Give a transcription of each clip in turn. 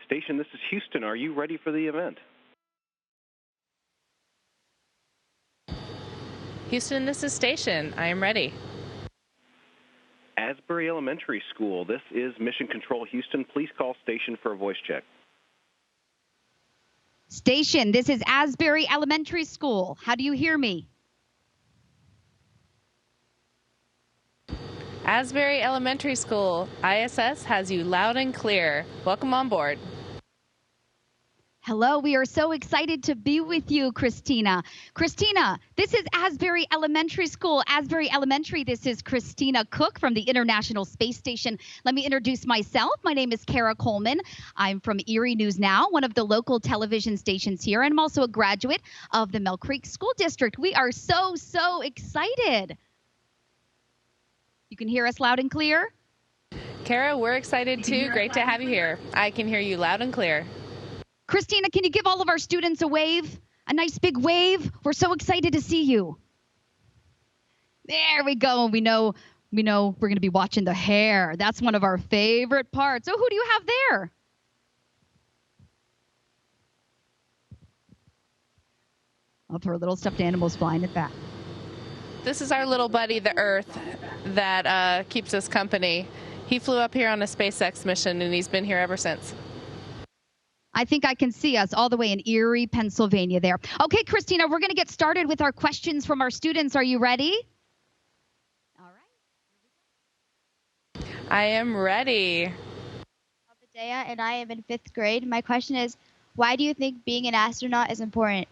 Station, this is Houston. Are you ready for the event? Houston, this is Station. I am ready. Asbury Elementary School, this is Mission Control Houston. Please call Station for a voice check. Station, this is Asbury Elementary School. How do you hear me? Asbury Elementary School, ISS has you loud and clear. Welcome on board. Hello, we are so excited to be with you, Christina. Christina, this is Asbury Elementary School. Asbury Elementary, this is Christina Cook from the International Space Station. Let me introduce myself. My name is Kara Coleman. I'm from Erie News Now, one of the local television stations here, and I'm also a graduate of the Mill Creek School District. We are so excited. You can hear us loud and clear? Kara, we're excited too. Great to have you here. I can hear you loud and clear. Christina, can you give all of our students a wave? A nice big wave? We're so excited to see you. There we go. We know we're going to be watching the hair. That's one of our favorite parts. So who do you have there? Up her little stuffed animals flying it back. This is our little buddy, the Earth, that keeps us company. He flew up here on a SpaceX mission, and he's been here ever since. I think I can see us all the way in Erie, Pennsylvania there. Okay, Christina, we're going to get started with our questions from our students. Are you ready? All right. I am ready. Abadea, and I am in 5th grade. My question is, why do you think being an astronaut is important?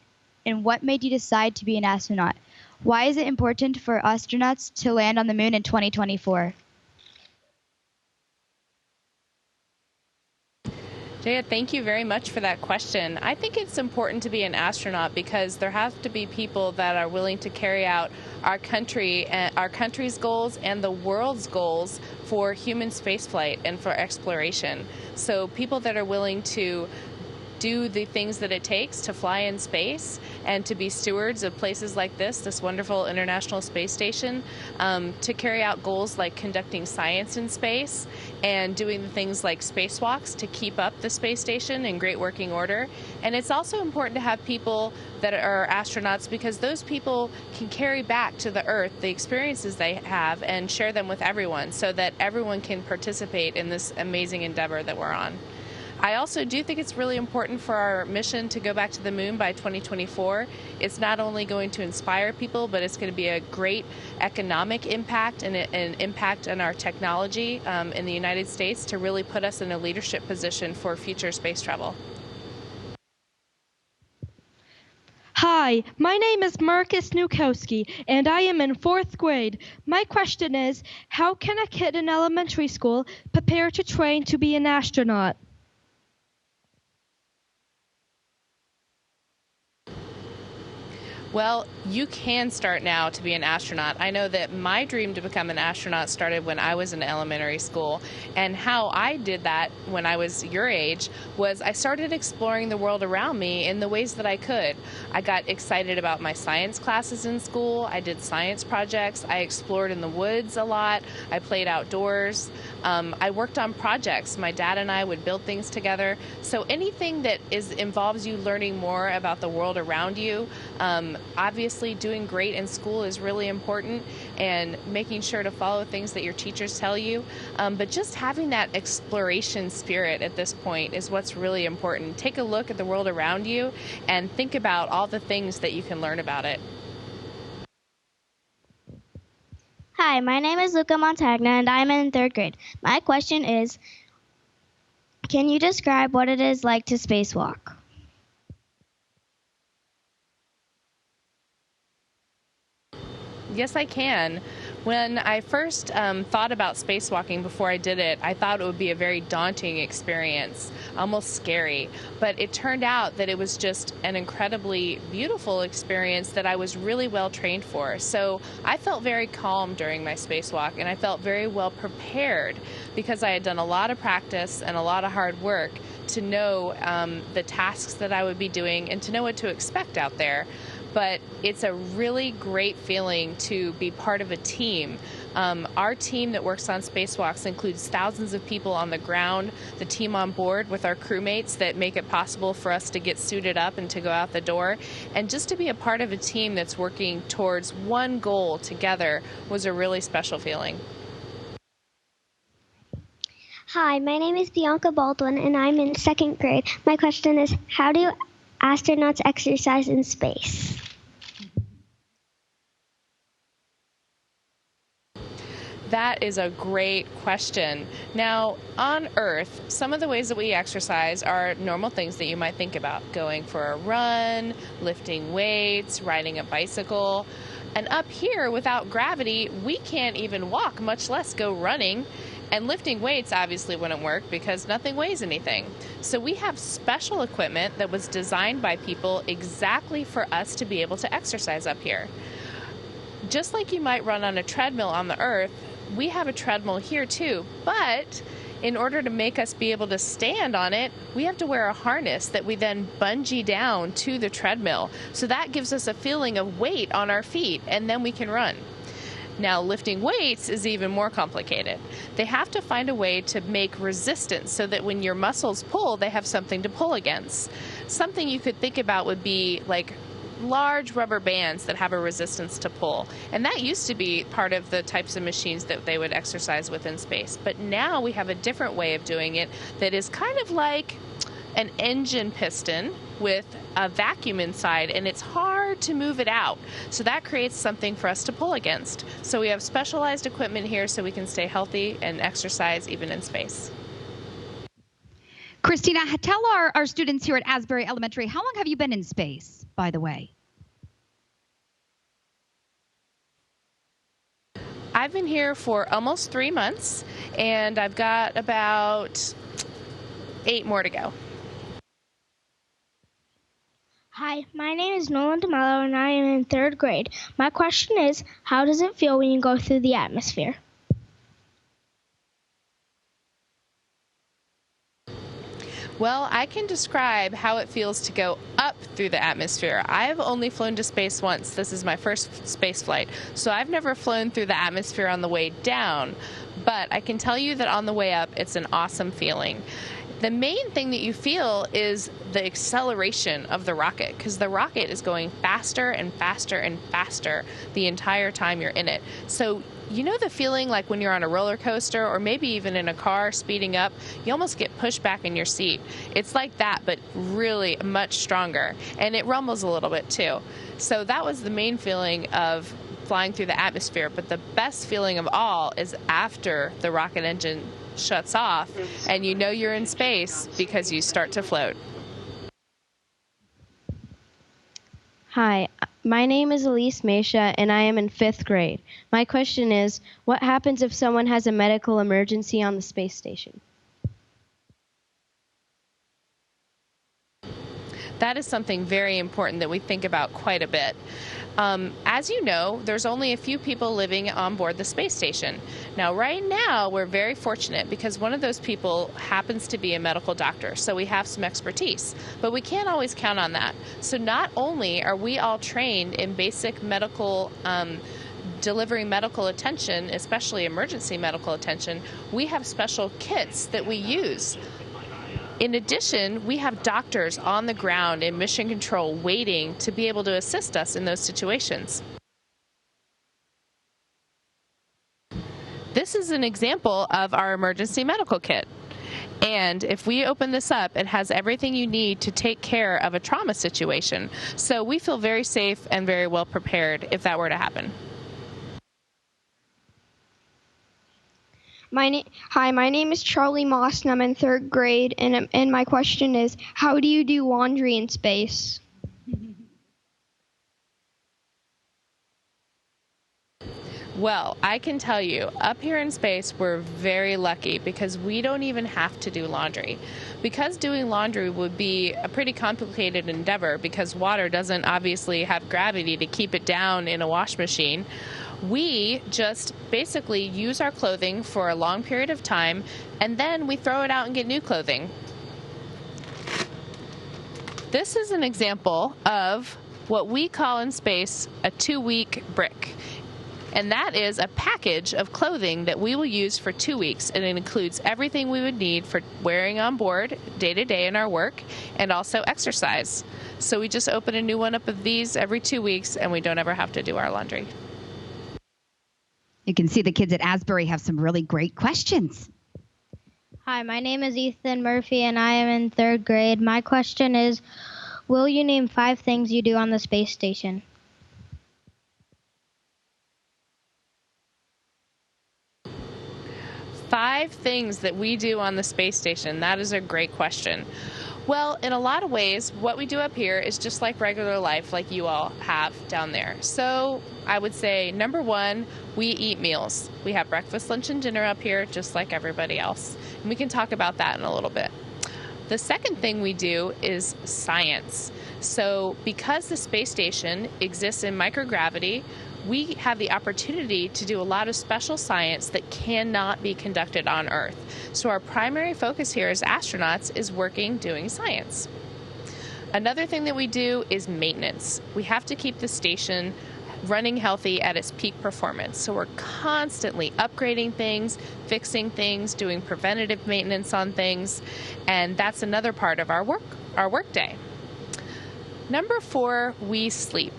And what made you decide to be an astronaut? Why is it important for astronauts to land on the moon in 2024? Jaya, thank you very much for that question. I think it's important to be an astronaut because there have to be people that are willing to carry out our country's goals and the world's goals for human spaceflight and for exploration. So people that are willing to do the things that it takes to fly in space and to be stewards of places like this wonderful International Space Station, to carry out goals like conducting science in space and doing the things like spacewalks to keep up the space station in great working order. And it's also important to have people that are astronauts because those people can carry back to the Earth the experiences they have and share them with everyone so that everyone can participate in this amazing endeavor that we're on. I also do think it's really important for our mission to go back to the moon by 2024. It's not only going to inspire people, but it's going to be a great economic impact and an impact on our technology in the United States to really put us in a leadership position for future space travel. Hi, my name is Marcus Nukowski, and I am in 4th grade. My question is, how can a kid in elementary school prepare to train to be an astronaut? Well, you can start now to be an astronaut. I know that my dream to become an astronaut started when I was in elementary school, and how I did that when I was your age was I started exploring the world around me in the ways that I could. I got excited about my science classes in school. I did science projects. I explored in the woods a lot. I played outdoors. I worked on projects. My dad and I would build things together. So anything that involves you learning more about the world around you, obviously doing great in school is really important, and making sure to follow things that your teachers tell you. But just having that exploration spirit at this point is what's really important. Take a look at the world around you and think about all the things that you can learn about it. Hi, my name is Luca Montagna, and I'm in 3rd grade. My question is, can you describe what it is like to spacewalk? Yes, I can. When I first thought about spacewalking before I did it, I thought it would be a very daunting experience, almost scary. But it turned out that it was just an incredibly beautiful experience that I was really well trained for. So I felt very calm during my spacewalk, and I felt very well prepared because I had done a lot of practice and a lot of hard work to know the tasks that I would be doing and to know what to expect out there. but it's a really great feeling to be part of a team. Our team that works on spacewalks includes thousands of people on the ground, the team on board with our crewmates that make it possible for us to get suited up and to go out the door. And just to be a part of a team that's working towards one goal together was a really special feeling. Hi, my name is Bianca Baldwin, and I'm in 2nd grade. My question is, how do astronauts exercise in space? That is a great question. Now, on Earth, some of the ways that we exercise are normal things that you might think about: going for a run, lifting weights, riding a bicycle. And up here, without gravity, we can't even walk, much less go running. And lifting weights obviously wouldn't work because nothing weighs anything. So we have special equipment that was designed by people exactly for us to be able to exercise up here. Just like you might run on a treadmill on the Earth, we have a treadmill here too, but in order to make us be able to stand on it, we have to wear a harness that we then bungee down to the treadmill. So that gives us a feeling of weight on our feet, and then we can run. Now, lifting weights is even more complicated. They have to find a way to make resistance so that when your muscles pull, they have something to pull against. Something you could think about would be like large rubber bands that have a resistance to pull. And that used to be part of the types of machines that they would exercise with in space. But now we have a different way of doing it that is kind of like an engine piston with a vacuum inside, and it's hard to move it out. So that creates something for us to pull against. So we have specialized equipment here so we can stay healthy and exercise even in space. Christina, tell our students here at Asbury Elementary, how long have you been in space, by the way? I've been here for almost 3 months, and I've got about 8 more to go. Hi, my name is Nolan DeMello, and I am in 3rd grade. My question is, how does it feel when you go through the atmosphere? Well, I can describe how it feels to go up through the atmosphere. I've only flown to space once. This is my first space flight. So I've never flown through the atmosphere on the way down. But I can tell you that on the way up, it's an awesome feeling. The main thing that you feel is the acceleration of the rocket, because the rocket is going faster and faster and faster the entire time you're in it. So you know the feeling like when you're on a roller coaster or maybe even in a car speeding up, you almost get pushed back in your seat. It's like that, but really much stronger. And it rumbles a little bit too. So that was the main feeling of flying through the atmosphere. But the best feeling of all is after the rocket engine shuts off and you know you're in space because you start to float. Hi, my name is Elise Mesha, and I am in 5th grade. My question is, what happens if someone has a medical emergency on the space station? That is something very important that we think about quite a bit. As you know, there's only a few people living on board the space station. Now, right now, we're very fortunate because one of those people happens to be a medical doctor, so we have some expertise. But we can't always count on that. So not only are we all trained in basic medical delivering medical attention, especially emergency medical attention, we have special kits that we use. In addition, we have doctors on the ground in mission control waiting to be able to assist us in those situations. This is an example of our emergency medical kit. And if we open this up, it has everything you need to take care of a trauma situation. So we feel very safe and very well prepared if that were to happen. Hi, my name is Charlie Moss, and I'm in 3rd grade, and my question is, how do you do laundry in space? Well, I can tell you, up here in space, we're very lucky because we don't even have to do laundry. Because doing laundry would be a pretty complicated endeavor because water doesn't obviously have gravity to keep it down in a wash machine. We just basically use our clothing for a long period of time, and then we throw it out and get new clothing. This is an example of what we call in space a 2-week brick. And that is a package of clothing that we will use for 2 weeks. And it includes everything we would need for wearing on board day to day in our work and also exercise. So we just open a new one up of these every 2 weeks and we don't ever have to do our laundry. You can see the kids at Asbury have some really great questions. Hi, my name is Ethan Murphy and I am in 3rd grade. My question is, will you name 5 things you do on the space station? 5 things that we do on the space station. That is a great question. Well, in a lot of ways, what we do up here is just like regular life, like you all have down there. So I would say, number 1, we eat meals. We have breakfast, lunch, and dinner up here, just like everybody else. And we can talk about that in a little bit. The second thing we do is science. So because the space station exists in microgravity, we have the opportunity to do a lot of special science that cannot be conducted on Earth. So our primary focus here as astronauts is doing science. Another thing that we do is maintenance. We have to keep the station running healthy at its peak performance. So we're constantly upgrading things, fixing things, doing preventative maintenance on things, and that's another part of our work day. Number 4, we sleep.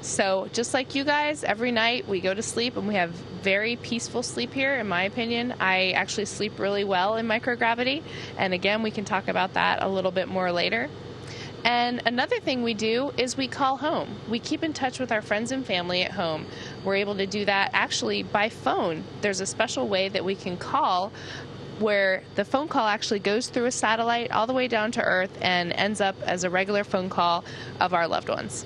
So just like you guys, every night we go to sleep and we have very peaceful sleep here, in my opinion. I actually sleep really well in microgravity. And again, we can talk about that a little bit more later. And another thing we do is we call home. We keep in touch with our friends and family at home. We're able to do that actually by phone. There's a special way that we can call where the phone call actually goes through a satellite all the way down to Earth and ends up as a regular phone call of our loved ones.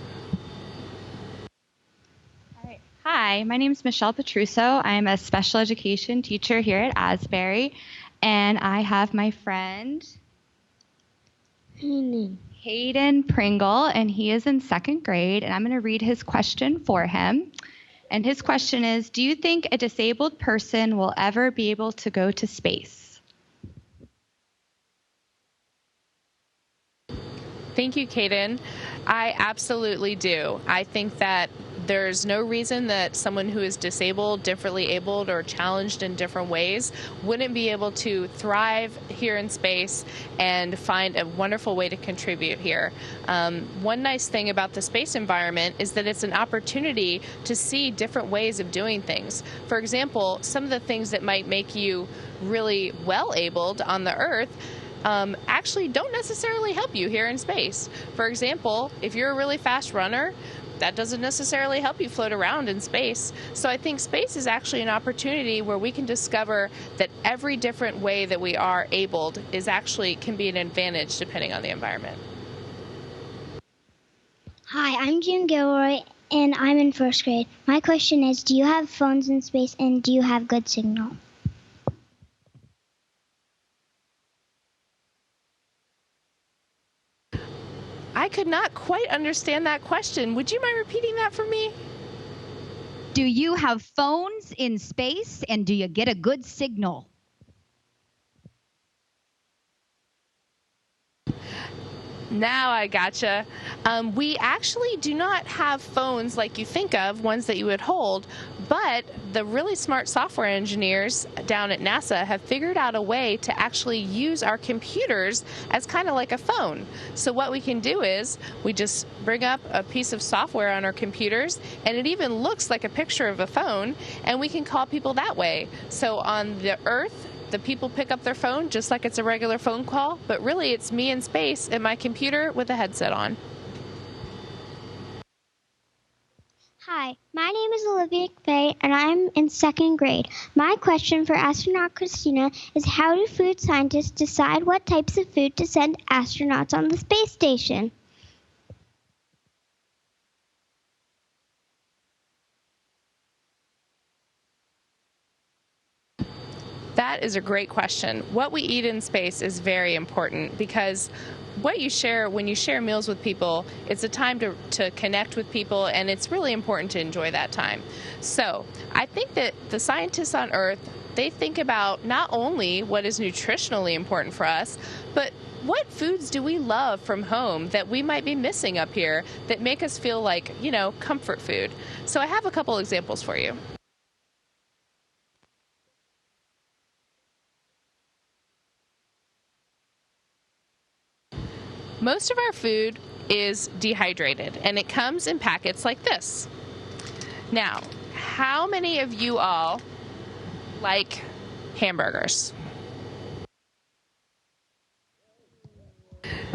Hi, my name is Michelle Petruso. I'm a special education teacher here at Asbury, and I have my friend Hayden Pringle, and he is in 2nd grade, and I'm going to read his question for him. And his question is, do you think a disabled person will ever be able to go to space? Thank you, Kaden. I absolutely do. I think that there's no reason that someone who is disabled, differently abled, or challenged in different ways wouldn't be able to thrive here in space and find a wonderful way to contribute here. One nice thing about the space environment is that it's an opportunity to see different ways of doing things. For example, some of the things that might make you really well-abled on the Earth actually don't necessarily help you here in space. For example, if you're a really fast runner, that doesn't necessarily help you float around in space. So I think space is actually an opportunity where we can discover that every different way that we are abled can be an advantage depending on the environment. Hi, I'm June Gilroy, and I'm in 1st grade. My question is, do you have phones in space, and do you have good signal? I could not quite understand that question. Would you mind repeating that for me? Do you have phones in space, and do you get a good signal? Now I gotcha. We actually do not have phones like you think of, ones that you would hold, but the really smart software engineers down at NASA have figured out a way to actually use our computers as kind of like a phone. So what we can do is we just bring up a piece of software on our computers, and it even looks like a picture of a phone, and we can call people that way. So on the Earth, the people pick up their phone just like it's a regular phone call, but really it's me in space and my computer with a headset on. Hi, my name is Olivia McVeigh, and I'm in 2nd grade. My question for astronaut Christina is, how do food scientists decide what types of food to send astronauts on the space station? That is a great question. What we eat in space is very important because what you share, when you share meals with people, it's a time to connect with people, and it's really important to enjoy that time. So I think that the scientists on Earth, they think about not only what is nutritionally important for us, but what foods do we love from home that we might be missing up here that make us feel like, comfort food? So I have a couple examples for you. Most of our food is dehydrated, and it comes in packets like this. Now, how many of you all like hamburgers?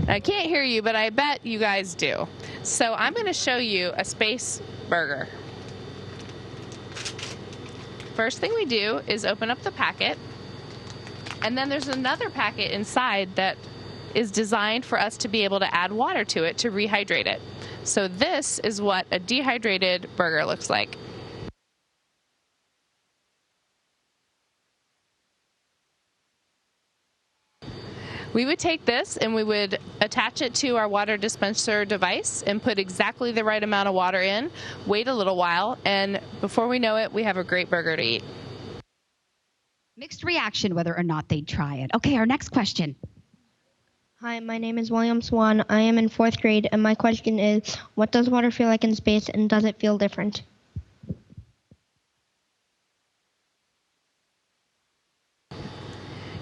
I can't hear you, but I bet you guys do. So I'm going to show you a space burger. First thing we do is open up the packet, and then there's another packet inside that is designed for us to be able to add water to it to rehydrate it. So this is what a dehydrated burger looks like. We would take this and we would attach it to our water dispenser device and put exactly the right amount of water in, wait a little while, and before we know it, we have a great burger to eat. Mixed reaction whether or not they'd try it. Okay, our next question. Hi, my name is William Swan. I am in 4th grade, and my question is, what does water feel like in space, and does it feel different?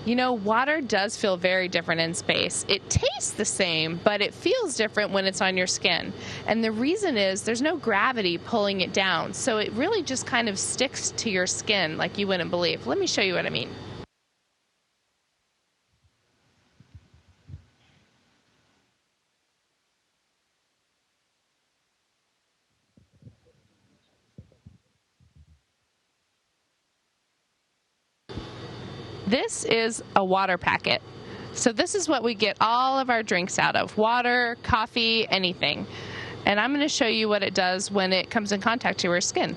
Water does feel very different in space. It tastes the same, but it feels different when it's on your skin. And the reason is there's no gravity pulling it down, so it really just kind of sticks to your skin like you wouldn't believe. Let me show you what I mean. This is a water packet. So this is what we get all of our drinks out of: water, coffee, anything. And I'm going to show you what it does when it comes in contact to our skin.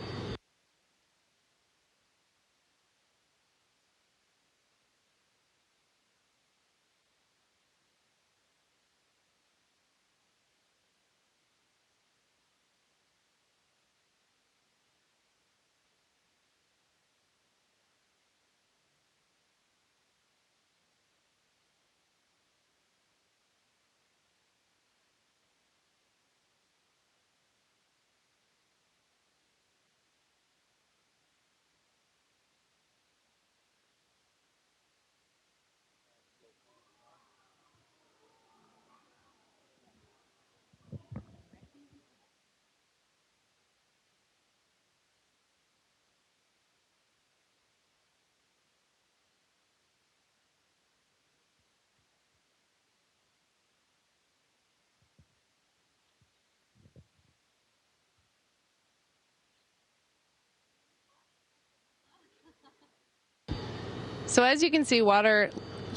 So as you can see, water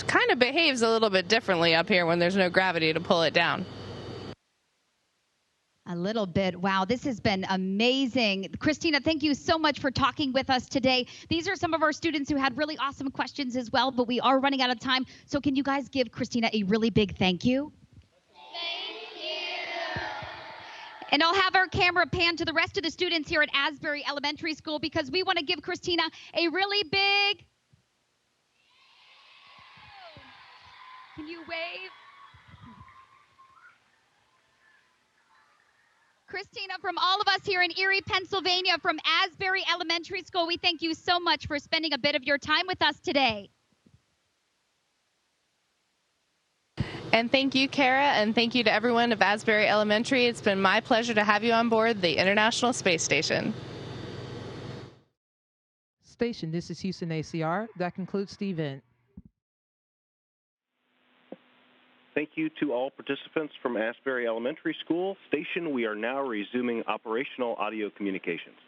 kind of behaves a little bit differently up here when there's no gravity to pull it down. A little bit. Wow, this has been amazing. Christina, thank you so much for talking with us today. These are some of our students who had really awesome questions as well, but we are running out of time. So can you guys give Christina a really big thank you? Thank you. And I'll have our camera pan to the rest of the students here at Asbury Elementary School because we want to give Christina a really big... Can you wave? Christina, from all of us here in Erie, Pennsylvania, from Asbury Elementary School, we thank you so much for spending a bit of your time with us today. And thank you, Kara, and thank you to everyone of Asbury Elementary. It's been my pleasure to have you on board the International Space Station. Station, this is Houston ACR. That concludes the event. Thank you to all participants from Asbury Elementary School. Station, we are now resuming operational audio communications.